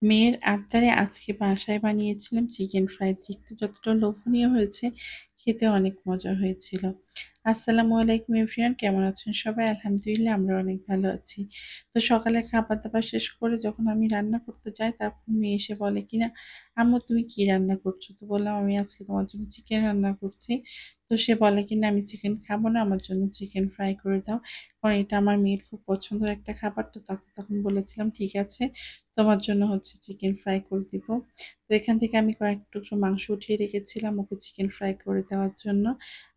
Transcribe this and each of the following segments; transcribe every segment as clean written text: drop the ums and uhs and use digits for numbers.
মেয়ের আবদারে আজকে বাসায় বানিয়েছিলাম চিকেন ফ্রাই। দেখতে যতটা লোভনীয় হয়েছে, খেতে অনেক মজা হয়েছিল। আসসালামু আলাইকুম এভরিওয়ান, কেমন আছেন সবাই? আলহামদুলিল্লাহ আমরা অনেক ভালো আছি। তো সকালে খাবার-দাবার শেষ করে যখন আমি রান্না করতে যাই, তখন মেয়ে এসে বলে কিনা, "আম্মু তুমি কি রান্না করছো?" তো বললাম, "আমি আজকে তোমার জন্য চিকেন রান্না করছি।" তো সে বলে কিনা, "আমি চিকেন খাবো না, আমার জন্য চিকেন ফ্রাই করে দাও।" কারণ এটা আমার মেয়ের খুব পছন্দের একটা খাবার। তো তাকে তখন বলেছিলাম, "ঠিক আছে, তোমার জন্য হচ্ছে চিকেন ফ্রাই করে দিব।" তো এখান থেকে আমি কয়েক টুকরো মাংস উঠিয়ে রেখেছিলাম ওকে চিকেন ফ্রাই করে দেওয়ার জন্য।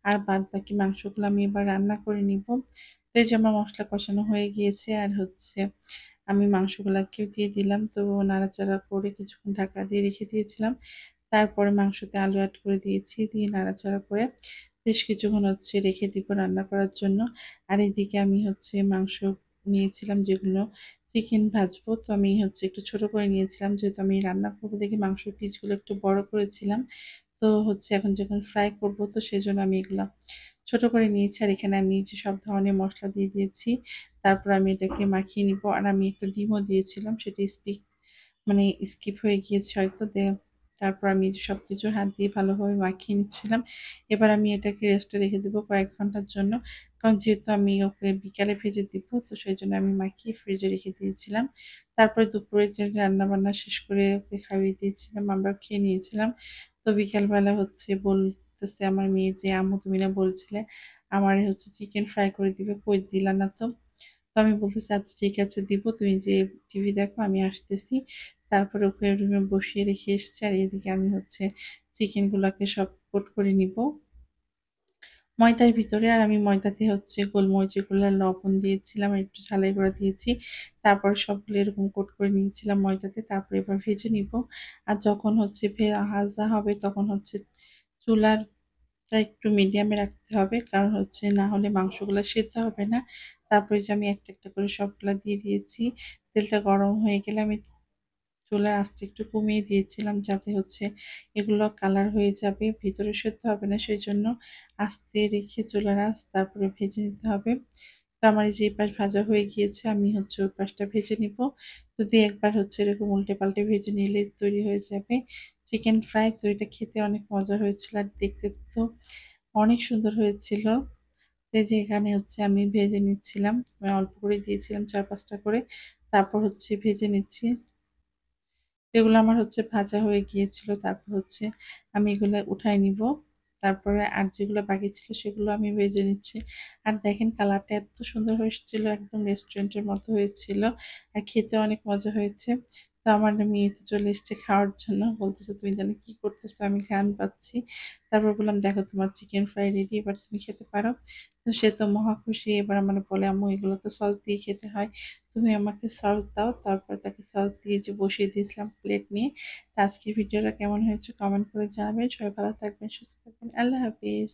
আর বাদবাকি মাংসগুলো আমি এবার রান্না করে নিব। তো এই যে আমার মসলা কষানো হয়ে গিয়েছে আর হচ্ছে আমি মাংসগুলাকেও দিয়ে দিলাম। তো নাড়াচাড়া করে কিছুক্ষণ ঢাকা দিয়ে রেখে দিয়েছিলাম। তারপরে মাংসতে আলু এড করে দিয়েছি। দিয়ে নাড়াচাড়া করে বেশ কিছুক্ষণ হচ্ছে রেখে দিব রান্না করার জন্য। আর এদিকে আমি হচ্ছে মাংস নিয়েছিলাম যেগুলো চিকেন ভাজবো। তো আমি হচ্ছে একটু ছোট করে নিয়েছিলাম। যেহেতু আমি রান্না করব দেখে মাংসের পিসগুলো একটু বড় করেছিলাম। তো হচ্ছে এখন যখন ফ্রাই করব তো সেজন্য আমি এগুলা ছোট করে নিয়েছি। আর এখানে আমি যে সব ধরনের মসলা দিয়ে দিয়েছি। তারপর আমি এটাকে মাখিয়ে নিব। আর আমি একটা ডিমও দিয়েছিলাম। সেটা স্কিপ হয়ে গিয়েছে হয়তো। তারপর আমি এই যে সবকিছু হাত দিয়ে ভালোভাবে মাখিয়ে নিচ্ছিলাম। এবার আমি এটাকে রেস্টে রেখে দেবো কয়েক ঘন্টার জন্য। কারণ যেহেতু আমি ওকে বিকালে ভেজে দিব, তো সেজন্য আমি মাখিয়ে ফ্রিজে রেখে দিয়েছিলাম। তারপরে দুপুরে যে রান্নাবান্না শেষ করে ওকে খাইয়ে দিয়েছিলাম, আমরা খেয়ে নিয়েছিলাম। তো বিকালবেলা হচ্ছে বলতেছে আমার মেয়ে যে, "আম্মু তুমি না বলছিলে আমারে হচ্ছে চিকেন ফ্রাই করে দিবে, কই দিলা না তো?" তো আমি বলতেছি, "আচ্ছা ঠিক আছে দিব। তুমি যে টিভি দেখো, আমি আসতেছি।" তারপরে ওকে রুমে বসিয়ে রেখে এসছি। আর এদিকে আমি হচ্ছে চিকেন গুলাকে সব কোট করে নিব ময়দার ভিতরে। আর আমি ময়দাতে হচ্ছে গোলমরিচ এগুলো লবণ দিয়েছিলাম, একটু ঝালাই গুঁড়া দিয়েছি। তারপরে সবগুলো এরকম কোট করে নিয়েছিলাম ময়দাতে। তারপরে এবার ভেজে নিব। আর যখন হচ্ছে ভাজা হবে তখন হচ্ছে চুলারটা একটু মিডিয়ামে রাখতে হবে। কারণ হচ্ছে না হলে মাংসগুলা সেদ্ধ হবে না। তারপরে যে আমি একটা, একটা করে সবগুলা দিয়ে দিয়েছি। তেলটা গরম হয়ে গেলে আমি চুলার আঁচটা একটু কমিয়ে দিয়েছিলাম যাতে হচ্ছে এগুলো কালার হয়ে যাবে, ভিতরে সেদ্ধ হবে না। সেজন্য আস্তে রেখে চুলার আঁচ তারপরে ভেজে নিতে হবে। তো আমার এই যে এই পাশ ভাজা হয়ে গিয়েছে, আমি হচ্ছে ওই পাশটা ভেজে নিব। তো দিয়ে একবার হচ্ছে এরকম উল্টে পাল্টে ভেজে নিলে তৈরি হয়ে যাবে চিকেন ফ্রাই। তো এটা খেতে অনেক মজা হয়েছিল আর দেখতে তো অনেক সুন্দর হয়েছিল। তো এই যে এখানে হচ্ছে আমি ভেজে নিচ্ছিলাম। আমি অল্প করে দিয়েছিলাম ৪-৫ টা করে। তারপর হচ্ছে ভেজে নিচ্ছি। এগুলো আমার হচ্ছে ভাজা হয়ে গিয়েছিল। তারপর হচ্ছে আমি এগুলা উঠায় নিব। তারপরে আর যেগুলো বাকি ছিল সেগুলো আমি ভেজে নিচ্ছি। আর দেখেন কালারটা এত সুন্দর হয়েছিল, একদম রেস্টুরেন্টের মতো হয়েছিল। আর খেতে অনেক মজা হয়েছে। তো আমার মেয়ে তো চলে এসেছে খাওয়ার জন্য। বলতেছে, "তুমি জানো কি করতেছো? আমি ঘ্রাণ পাচ্ছি।" তারপর বললাম, "দেখো তোমার চিকেন ফ্রাই রেডি, এবার তুমি খেতে পারো।" তো সে তো মহা খুশি। এবার আমার বলে, "আম্মু এগুলো তো সস দিয়ে খেতে হয়। তুমি আমাকে সস দাও।" তারপর তাকে সস দিয়ে যে বসিয়ে দিয়েছিলাম প্লেট নিয়ে। তো আজকের ভিডিওটা কেমন হয়েছে কমেন্ট করে জানাবেন। সবাই ভালো থাকবেন, সুস্থ থাকবেন। আল্লাহ হাফিজ।